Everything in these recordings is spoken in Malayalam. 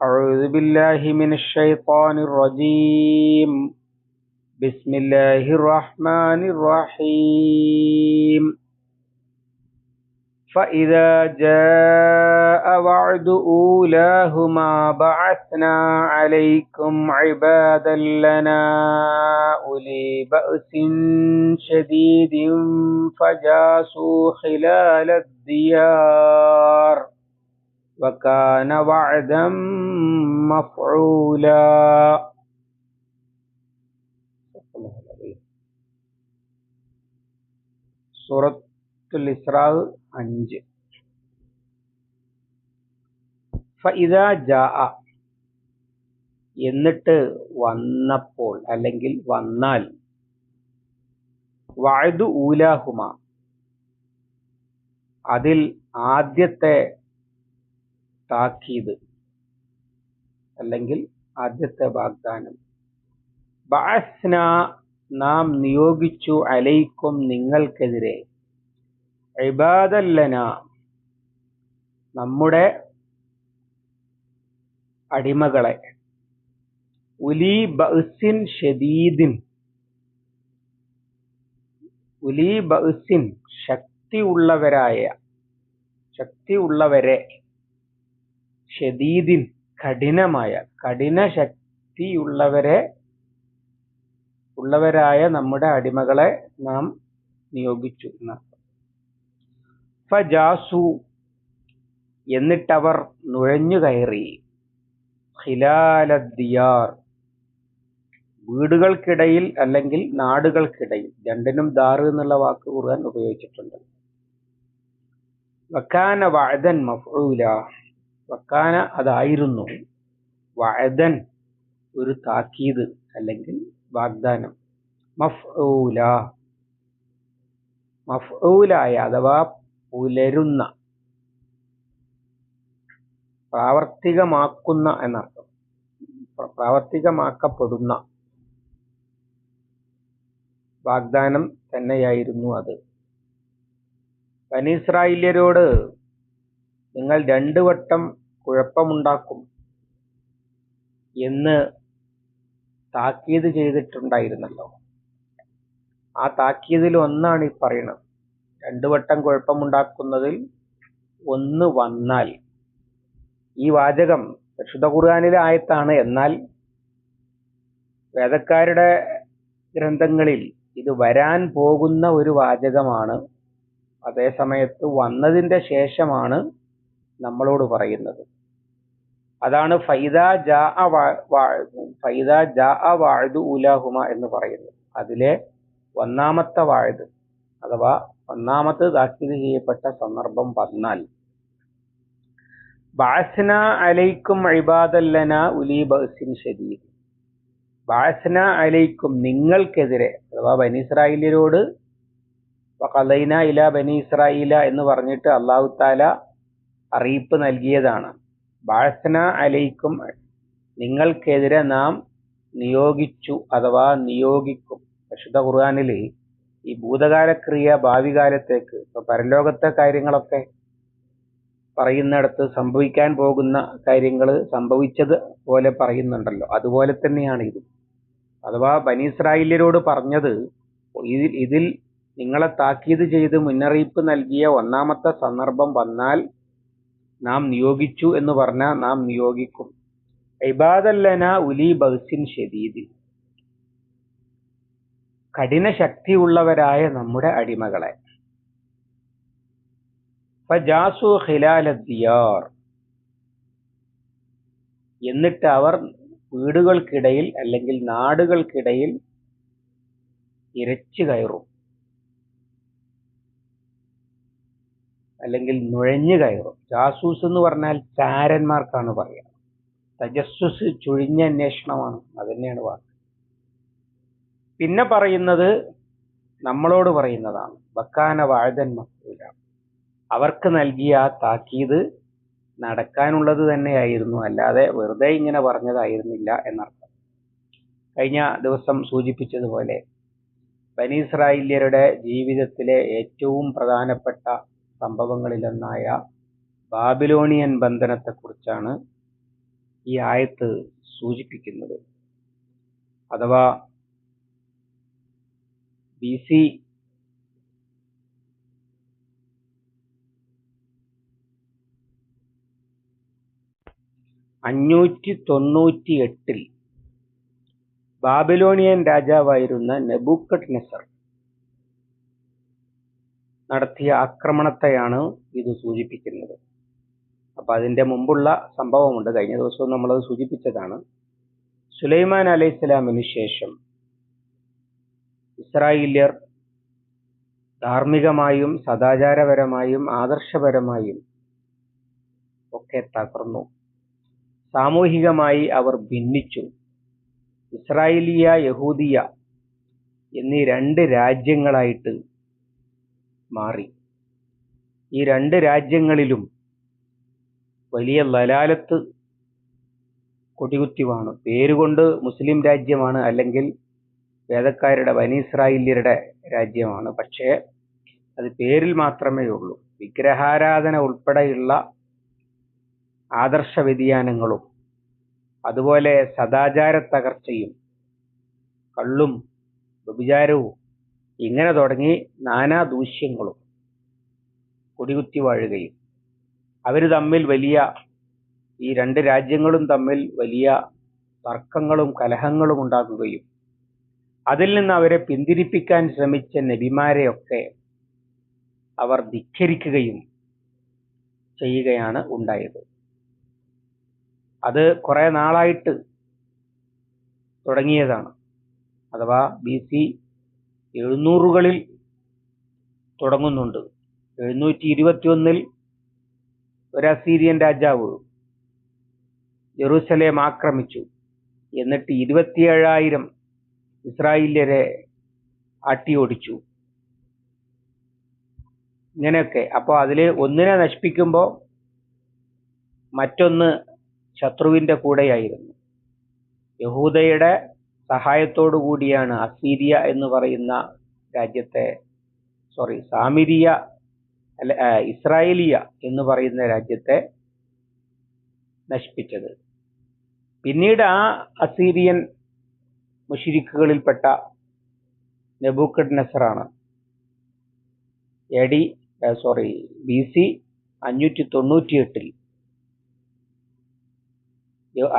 أعوذ بالله من الشيطان الرجيم. بسم الله الرحمن الرحيم. فإذا جاء وعد أولاهما بعثنا عليكم عبادا لنا أولي بأس شديد فجاسوا خلال الديار وكان وعدا مفعولا. സൂറത്തുൽ ഇസ്രാ 5. ഫഇദാ ജാഅ, എന്നിട്ട് വന്നപ്പോൾ അല്ലെങ്കിൽ വന്നാൽ, വഅദു ഊലാഹുമ, അതിൽ ആദ്യത്തെ താക്കീത് അല്ലെങ്കിൽ ആദ്യത്തെ വാഗ്ദാനം, ബഅസ്ന, നാം നിയോഗിച്ചു, അലൈക്കും, നിങ്ങൾക്കെതിരെ, ഇബാദൻ ലനാ, നമ്മുടെ അടിമകളെ, ഉലി ബഅസിൻ ഷദീദിൻ, ഉലി ബഅസിൻ, ശക്തിയുള്ളവരെ, ഷദീദിൻ, കഠിന ശക്തിയുള്ളവരായ നമ്മുടെ അടിമകളെ നാം നിയോഗിച്ചു എന്നർത്ഥം. ഫജാസു, എന്നിട്ടവർ നുഴഞ്ഞു കയറി, ഖിലാലദ്ദിയാർ, വീടുകൾക്കിടയിൽ അല്ലെങ്കിൽ നാടുകൾക്കിടയിൽ, രണ്ടിനും ദാറ് എന്നുള്ള വാക്ക് ഖുർആൻ ഉപയോഗിച്ചിട്ടുണ്ട്. വക്കാന വഅദൻ മഫ്ഊല, വക്കാന, അതായിരുന്നു, വഅദൻ, ഒരു താക്കീത് അല്ലെങ്കിൽ വാഗ്ദാനം, മഫ്ഊലായ അഥവാ പുലരുന്ന, പ്രാവർത്തികമാക്കുന്ന എന്നർത്ഥം, പ്രാവർത്തികമാക്കപ്പെടുന്ന വാഗ്ദാനം തന്നെയായിരുന്നു അത്. ബനി ഇസ്രായേല്യരോട് നിങ്ങൾ 2 വട്ടം കുഴപ്പമുണ്ടാക്കും എന്ന് താക്കീത് ചെയ്തിട്ടുണ്ടായിരുന്നല്ലോ. ആ താക്കീതിൽ ഒന്നാണ് ഈ പറയുന്നത്. 2 വട്ടം കുഴപ്പമുണ്ടാക്കുന്നതിൽ ഒന്ന് വന്നാൽ. ഈ വാചകം പരിശുദ്ധ ഖുർആനിലെ ആയത്താണ്. എന്നാൽ വേദക്കാരുടെ ഗ്രന്ഥങ്ങളിൽ ഇത് വരാൻ പോകുന്ന ഒരു വാചകമാണ്. അതേ സമയത്ത് വന്നതിന്റെ ശേഷമാണ് നമ്മളോട് പറയുന്നത്. അതാണ് ഫൈദാ ജാഅ വഅദു ഉലാഹുമ എന്ന് പറയുന്നത്. അതിലെ ഒന്നാമത്തെ വാഴത് അഥവാ ഒന്നാമത്തെ താക്കീത് ചെയ്യപ്പെട്ട സന്ദർഭം വന്നാൽ, ബഅസ്ന അലൈക്കും ഇബാദൻ ലനാ ഉലി ബഅസിൻ ഷദീദ്, ബഅസ്ന അലൈക്കും, നിങ്ങൾക്കെതിരെ അഥവാ ബനി ഇസ്രായേല്യരോട്, വഖദൈന ഇലാ ബനി ഇസ്രായീല എന്ന് പറഞ്ഞിട്ട് അല്ലാഹു തആല അറിയിപ്പ് നൽകിയതാണ്. ബഅസ്ന അലൈക്കും, നിങ്ങൾക്കെതിരെ നാം നിയോഗിച്ചു അഥവാ നിയോഗിക്കും. പരിശുദ്ധ ഖുർആനിൽ ഈ ഭൂതകാലക്രിയ ഭാവി കാലത്തേക്ക്, ഇപ്പൊ പരലോകത്തെ കാര്യങ്ങളൊക്കെ പറയുന്നിടത്ത് സംഭവിക്കാൻ പോകുന്ന കാര്യങ്ങൾ സംഭവിച്ചത് പോലെ പറയുന്നുണ്ടല്ലോ. അതുപോലെ തന്നെയാണ് ഇത്. അഥവാ ബനി ഇസ്രായേല്യരോട് പറഞ്ഞത്, ഇതിൽ നിങ്ങളെ താക്കീത് ചെയ്ത് മുന്നറിയിപ്പ് നൽകിയ ഒന്നാമത്തെ സന്ദർഭം വന്നാൽ നാം നിയോഗിച്ചു എന്ന് പറഞ്ഞാൽ നാം നിയോഗിക്കും. ഇബാദൻ ലനാ ഉലി ബഅസിൻ ഷദീദ്, കഠിന ശക്തിയുള്ളവരായ നമ്മുടെ അടിമകളെ. ഫജാസു ഖിലാലദ്ദിയാർ, എന്നിട്ട് അവർ വീടുകൾക്കിടയിൽ അല്ലെങ്കിൽ നാടുകൾക്കിടയിൽ ഇരച്ചു കയറും അല്ലെങ്കിൽ നുഴഞ്ഞു കയറും. ജാസൂസ് എന്ന് പറഞ്ഞാൽ ചാരന്മാർക്കാണ് പറയുക. തജസ്സുസ് ചുഴിഞ്ഞ അന്വേഷണമാണ്, അതന്നെയാണ് വാക്ക്. പിന്നെ പറയുന്നത് നമ്മളോട് പറയുന്നതാണ്. വക്കാന വഅദൻ മഫ്ഊല, അവർക്ക് നൽകിയ ആ താക്കീത് നടക്കാനുള്ളത് തന്നെയായിരുന്നു, അല്ലാതെ വെറുതെ ഇങ്ങനെ പറഞ്ഞതായിരുന്നില്ല എന്നർത്ഥം. കഴിഞ്ഞ ദിവസം സൂചിപ്പിച്ചതുപോലെ ബനി ഇസ്രായേല്യരുടെ ജീവിതത്തിലെ ഏറ്റവും പ്രധാനപ്പെട്ട സംഭവങ്ങളിലൊന്നായ ബാബിലോണിയൻ ബന്ധനത്തെക്കുറിച്ചാണ് ഈ ആയത്ത് സൂചിപ്പിക്കുന്നത്. അഥവാ BC 598 ബാബിലോണിയൻ രാജാവായിരുന്ന നെബൂഖദ്നേസർ നടത്തിയ ആക്രമണത്തെയാണ് ഇത് സൂചിപ്പിക്കുന്നത്. അപ്പൊ അതിന്റെ മുമ്പുള്ള സംഭവമുണ്ട്, കഴിഞ്ഞ ദിവസവും നമ്മളത് സൂചിപ്പിച്ചതാണ്. സുലൈമാൻ അലൈഹിസ്സലാമിന് ശേഷം ഇസ്രായേല്യർ ധാർമ്മികമായും സദാചാരപരമായും ആദർശപരമായും ഒക്കെ തകർന്നു. സാമൂഹികമായി അവർ ഭിന്നിച്ചു. ഇസ്രായേലിയ, യഹൂദിയ എന്നീ 2 രാജ്യങ്ങളായിട്ട് മാറി. ഈ 2 രാജ്യങ്ങളിലും വലിയ ലലാലത്ത് കൊടികുത്തി വാണു. പേരുകൊണ്ട് മുസ്ലിം രാജ്യമാണ്, അല്ലെങ്കിൽ വേദക്കാരുടെ ബനി ഇസ്രായേല്യരുടെ രാജ്യമാണ്. പക്ഷേ അത് പേരിൽ മാത്രമേ ഉള്ളൂ. വിഗ്രഹാരാധന ഉൾപ്പെടെയുള്ള ആദർശ വ്യതിയാനങ്ങളും അതുപോലെ സദാചാര തകർച്ചയും കള്ളും വ്യഭിചാരവും ഇങ്ങനെ തുടങ്ങി നാനാ ദൂഷ്യങ്ങളും കൊടികുത്തി വാഴുകയും അവർ തമ്മിൽ ഈ 2 രാജ്യങ്ങളും തമ്മിൽ വലിയ തർക്കങ്ങളും കലഹങ്ങളും ഉണ്ടാകുകയും അതിൽ നിന്ന് അവരെ പിന്തിരിപ്പിക്കാൻ ശ്രമിച്ച നബിമാരെയൊക്കെ അവർ ധിക്കരിക്കുകയും ചെയ്യുകയാണ് ഉണ്ടായത്. അത് കുറെ നാളായിട്ട് തുടങ്ങിയതാണ്. അഥവാ BC 700-കളിൽ തുടങ്ങുന്നുണ്ട്. 721-ൽ ഒരു അസീരിയൻ രാജാവ് ജെറൂസലേം ആക്രമിച്ചു. എന്നിട്ട് 27,000 ഇസ്രായേല്യരെ ആട്ടിയോടിച്ചു. ഇങ്ങനെയൊക്കെ. അപ്പോൾ അതില് ഒന്നിനെ നശിപ്പിക്കുമ്പോൾ മറ്റൊന്ന് ശത്രുവിന്റെ കൂടെയായിരുന്നു. യഹൂദയുടെ സഹായത്തോടു കൂടിയാണ് അസീരിയ എന്ന് പറയുന്ന രാജ്യത്തെ, സാമിരിയ അല്ല ഇസ്രായേലിയ എന്ന് പറയുന്ന രാജ്യത്തെ നശിപ്പിച്ചത്. പിന്നീട് ആ അസീരിയൻ മുശ്രിക്കുകളിൽപ്പെട്ട നെബൂഖദ്നേസറാണ് BC 598-ൽ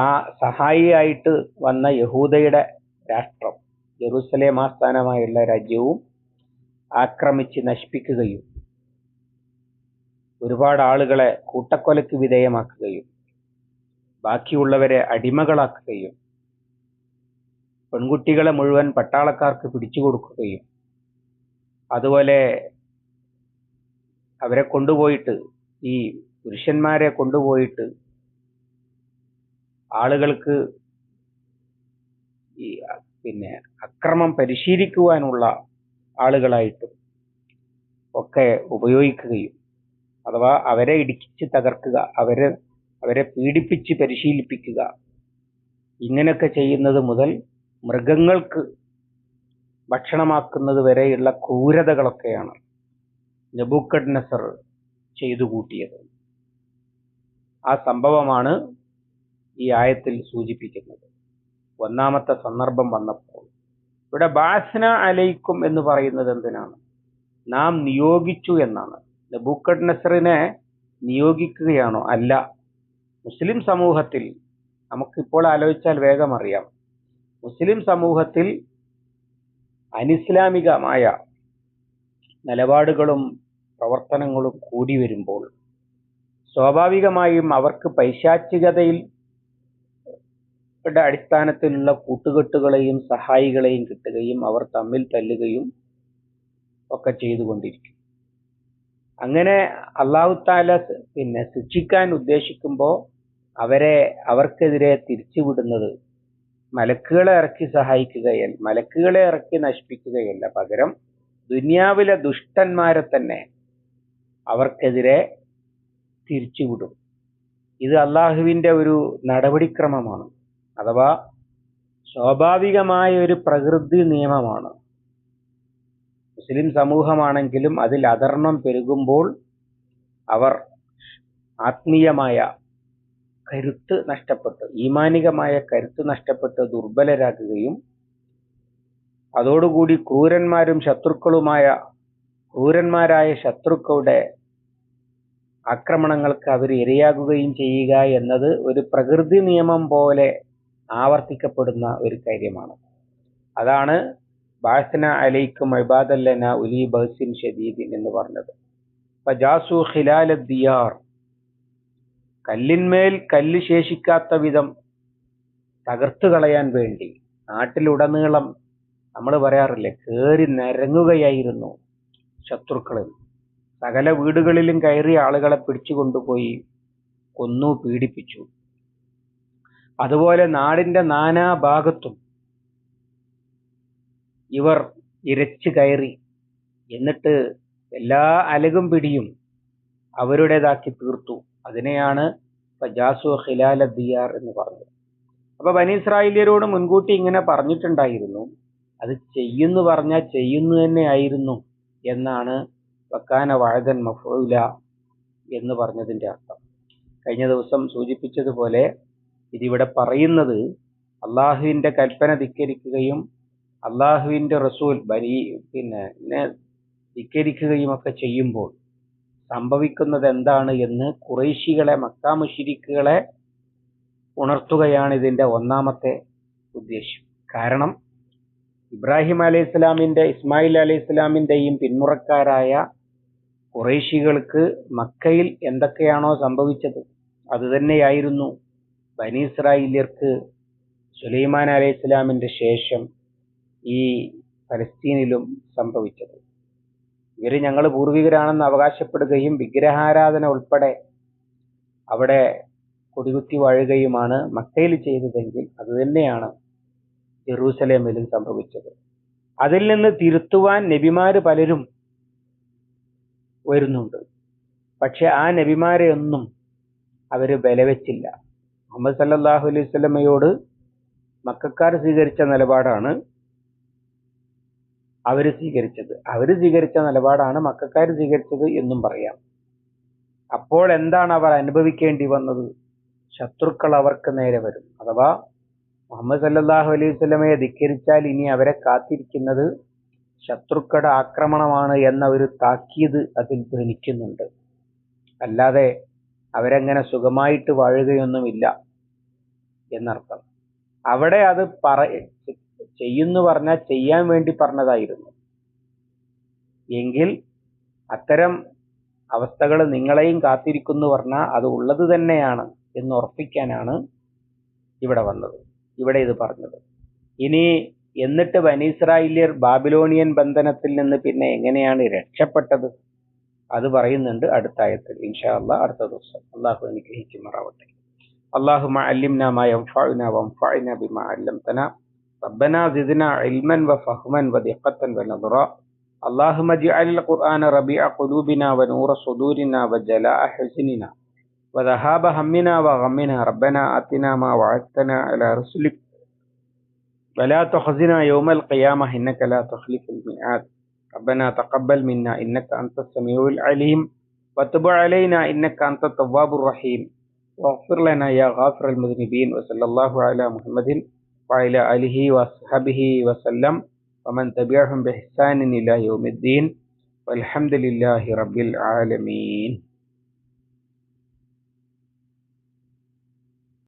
ആ സഹായിയായിട്ട് വന്ന യഹൂദയുടെ രാഷ്ട്രം, ജെറൂസലേം ആസ്ഥാനമായുള്ള രാജ്യവും ആക്രമിച്ച് നശിപ്പിക്കുകയും ഒരുപാട് ആളുകളെ കൂട്ടക്കൊലയ്ക്ക് വിധേയമാക്കുകയും ബാക്കിയുള്ളവരെ അടിമകളാക്കുകയും പെൺകുട്ടികളെ മുഴുവൻ പട്ടാളക്കാർക്ക് പിടിച്ചു കൊടുക്കുകയും അതുപോലെ അവരെ കൊണ്ടുപോയിട്ട്, ഈ പുരുഷന്മാരെ കൊണ്ടുപോയിട്ട് ആളുകൾക്ക് ഈ അക്രമം പരിശീലിക്കുവാനുള്ള ആളുകളായിട്ടും ഒക്കെ ഉപയോഗിക്കുകയും, അഥവാ അവരെ ഇടിച്ച് തകർക്കുക, അവരെ പീഡിപ്പിച്ച് പരിശീലിപ്പിക്കുക, ഇങ്ങനെയൊക്കെ ചെയ്യുന്നത് മുതൽ മൃഗങ്ങൾക്ക് ഭക്ഷണമാക്കുന്നത് വരെയുള്ള ക്രൂരതകളൊക്കെയാണ് നെബൂഖദ്നേസർ ചെയ്തു കൂട്ടിയത്. ആ സംഭവമാണ് ഈ ആയത്തിൽ സൂചിപ്പിക്കുന്നത്. ഒന്നാമത്തെ സന്ദർഭം വന്നപ്പോൾ ഇവിടെ ബാസ്ന അലൈക്കും എന്ന് പറയുന്നത് എന്തിനാണ്? നാം നിയോഗിച്ചു എന്നാണ്. നെബൂഖദ്നേസറിനെ നിയോഗിക്കുകയാണോ? അല്ല. മുസ്ലിം സമൂഹത്തിൽ നമുക്കിപ്പോൾ ആലോചിച്ചാൽ വേഗം അറിയാം, മുസ്ലിം സമൂഹത്തിൽ അനിസ്ലാമികമായ നിലപാടുകളും പ്രവർത്തനങ്ങളും കൂടി വരുമ്പോൾ സ്വാഭാവികമായും അവർക്ക് പൈശാചികതയിൽ അടിസ്ഥാനത്തിലുള്ള കൂട്ടുകെട്ടുകളെയും സഹായികളെയും കിട്ടുകയും അവർ തമ്മിൽ തല്ലുകയും ഒക്കെ ചെയ്തുകൊണ്ടിരിക്കും. അങ്ങനെ അല്ലാഹു തആല ശിക്ഷിക്കാൻ ഉദ്ദേശിക്കുമ്പോൾ അവർക്കെതിരെ തിരിച്ചുവിടുന്നത് മലക്കുകളെ ഇറക്കി സഹായിക്കുകയല്ല, മലക്കുകളെ ഇറക്കി നശിപ്പിക്കുകയല്ല, പകരം ദുനിയാവിലെ ദുഷ്ടന്മാരെ തന്നെ അവർക്കെതിരെ തിരിച്ചുവിടും. ഇത് അള്ളാഹുവിന്റെ ഒരു നടപടിക്രമമാണ്, അഥവാ സ്വാഭാവികമായ ഒരു പ്രകൃതി നിയമമാണ്. മുസ്ലിം സമൂഹമാണെങ്കിലും അതിൽ അധർമ്മം പെരുകുമ്പോൾ അവർ ആത്മീയമായ കരുത്ത് നഷ്ടപ്പെട്ട്, ഈമാനികമായ കരുത്ത് നഷ്ടപ്പെട്ട് ദുർബലരാകുകയും അതോടുകൂടി ക്രൂരന്മാരായ ശത്രുക്കളുടെ ആക്രമണങ്ങൾക്ക് അവർ ഇരയാകുകയും ചെയ്യുക എന്നത് ഒരു പ്രകൃതി നിയമം പോലെ ആവർത്തിക്കപ്പെടുന്ന ഒരു കാര്യമാണ്. അതാണ് ബഅസ്ന അലൈക്കും ഇബാദൻ ലനാ ഉലി ബഅസിൻ ശദീദിൻ എന്ന് പറഞ്ഞത്. ഫജാസു ഖിലാല ദിയാർ, കല്ലിന്മേൽ കല്ല് ശേഷിക്കാത്ത വിധം തകർത്തു കളയാൻ വേണ്ടി നാട്ടിലുടനീളം നമ്മൾ പറയാറില്ലേ, കേറി നരങ്ങുകയായിരുന്നു ശത്രുക്കൾ. സകല വീടുകളിലും കയറി ആളുകളെ പിടിച്ചു കൊണ്ടുപോയി കൊന്നു, പീഡിപ്പിച്ചു. അതുപോലെ നാടിന്റെ നാനാഭാഗത്തും ഇവർ ഇരച്ചു കയറി, എന്നിട്ട് എല്ലാ അലകും പിടിയും അവരുടേതാക്കി തീർത്തു. അതിനെയാണ് ഫജാസു ഖിലാല ദിയാർ എന്ന് പറഞ്ഞത്. അപ്പൊ ബനി ഇസ്രായേലിയരോട് മുൻകൂട്ടി ഇങ്ങനെ പറഞ്ഞിട്ടുണ്ടായിരുന്നു, അത് ചെയ്യുന്നു പറഞ്ഞാൽ ചെയ്യുന്നു തന്നെ ആയിരുന്നു എന്നാണ് വക്കാന വഅദൻ മഫ്ഊല എന്ന് പറഞ്ഞതിന്റെ അർത്ഥം. കഴിഞ്ഞ ദിവസം സൂചിപ്പിച്ചതുപോലെ ഇതിവിടെ പറയുന്നത് അള്ളാഹുവിന്റെ കൽപ്പന ധിക്കരിക്കുകയും അള്ളാഹുവിന്റെ റസൂൽ ധിക്കരിക്കുകയും ഒക്കെ ചെയ്യുമ്പോൾ സംഭവിക്കുന്നത് എന്താണ് എന്ന് ഖുറൈശികളെ, മക്കാ മുശ്രിക്കുകളെ ഉണർത്തുകയാണ് ഇതിന്റെ ഒന്നാമത്തെ ഉദ്ദേശ്യം. കാരണം ഇബ്രാഹിം അലൈഹിസ്സലാമിന്റെ, ഇസ്മായിൽ അലൈഹിസ്സലാമിന്റെയും പിന്മുറക്കാരായ ഖുറൈശികൾക്ക് മക്കയിൽ എന്തൊക്കെയാണോ സംഭവിച്ചത് അത് തന്നെയായിരുന്നു ബനി ഇസ്രായേല്യർക്ക് സുലൈമാൻ അലൈഹിസ്സലാമിന്റെ ശേഷം ഈ പലസ്തീനിലും സംഭവിച്ചത്. ഇവര് ഞങ്ങൾ പൂർവികരാണെന്ന് അവകാശപ്പെടുകയും വിഗ്രഹാരാധന ഉൾപ്പെടെ അവിടെ കൊടികുത്തി വാഴുകയുമാണ് മക്കയിൽ ചെയ്തതെങ്കിൽ അത് തന്നെയാണ് ജെറൂസലേമിലും സംഭവിച്ചത്. അതിൽ നിന്ന് തിരുത്തുവാൻ നബിമാര് പലരും വരുന്നുണ്ട്. പക്ഷെ ആ നബിമാരെ ഒന്നും അവര് ബലവെച്ചില്ല. മുഹമ്മദ് സല്ലല്ലാഹു അലൈഹി വസല്ലമയോട് മക്കക്കാർ സ്വീകരിച്ച നിലപാടാണ് അവര് സ്വീകരിച്ച നിലപാടാണ് മക്കക്കാർ സ്വീകരിച്ചത് എന്നും പറയാം. അപ്പോൾ എന്താണ് അവർ അനുഭവിക്കേണ്ടി വന്നത്? ശത്രുക്കൾ അവർക്ക് നേരെ വരും. അഥവാ മുഹമ്മദ് സല്ലല്ലാഹു അലൈഹി വസല്ലമയെ ധിക്കരിച്ചാൽ ഇനി അവരെ കാത്തിരിക്കുന്നത് ശത്രുക്കളുടെ ആക്രമണമാണ് എന്ന ഒരു താക്കീത് അതിൽ ധ്വനിക്കുന്നുണ്ട്. അല്ലാതെ അവരെങ്ങനെ സുഖമായിട്ട് വാഴുകയൊന്നുമില്ല എന്നർത്ഥം. അവിടെ അത് ചെയ്യുന്നു പറഞ്ഞാൽ ചെയ്യാൻ വേണ്ടി പറഞ്ഞതായിരുന്നു എങ്കിൽ അത്തരം അവസ്ഥകൾ നിങ്ങളെയും കാത്തിരിക്കുന്നു പറഞ്ഞാൽ അത് ഉള്ളത് തന്നെയാണ് എന്ന് ഉറപ്പിക്കാനാണ് ഇവിടെ ഇത് പറഞ്ഞത്. ഇനി എന്നിട്ട് ബനി ഇസ്രായേല്യർ ബാബിലോണിയൻ ബന്ധനത്തിൽ നിന്ന് പിന്നെ എങ്ങനെയാണ് രക്ഷപ്പെട്ടത് അത് പറയുന്നുണ്ട് അടുത്ത ആയത്തിൽ. ഇൻഷാ അല്ലാഹ് അടുത്ത ദിവസം. അള്ളാഹു അനുഗ്രഹിക്കുമാറാവട്ടെ. اللهم علمنا ما ينفعنا وانفعنا بما علمتنا ربنا زدنا علما وفهما ودقة ونظرا اللهم اجعل القرآن ربيع قلوبنا ونور صدورنا وجلاء حزننا وذهاب همنا وغمنا ربنا آتنا ما وعدتنا على رسلك ولا تخزنا يوم القيامة إنك لا تخلف الميعاد ربنا تقبل منا إنك أنت السميع العليم وتب علينا إنك أنت التواب الرحيم واغفر لنا يا غافر المذنبين وصلى الله على محمد وعلى آله وصحبه وسلم ومن تبعهم بإحسان إلى يوم الدين والحمد لله رب العالمين.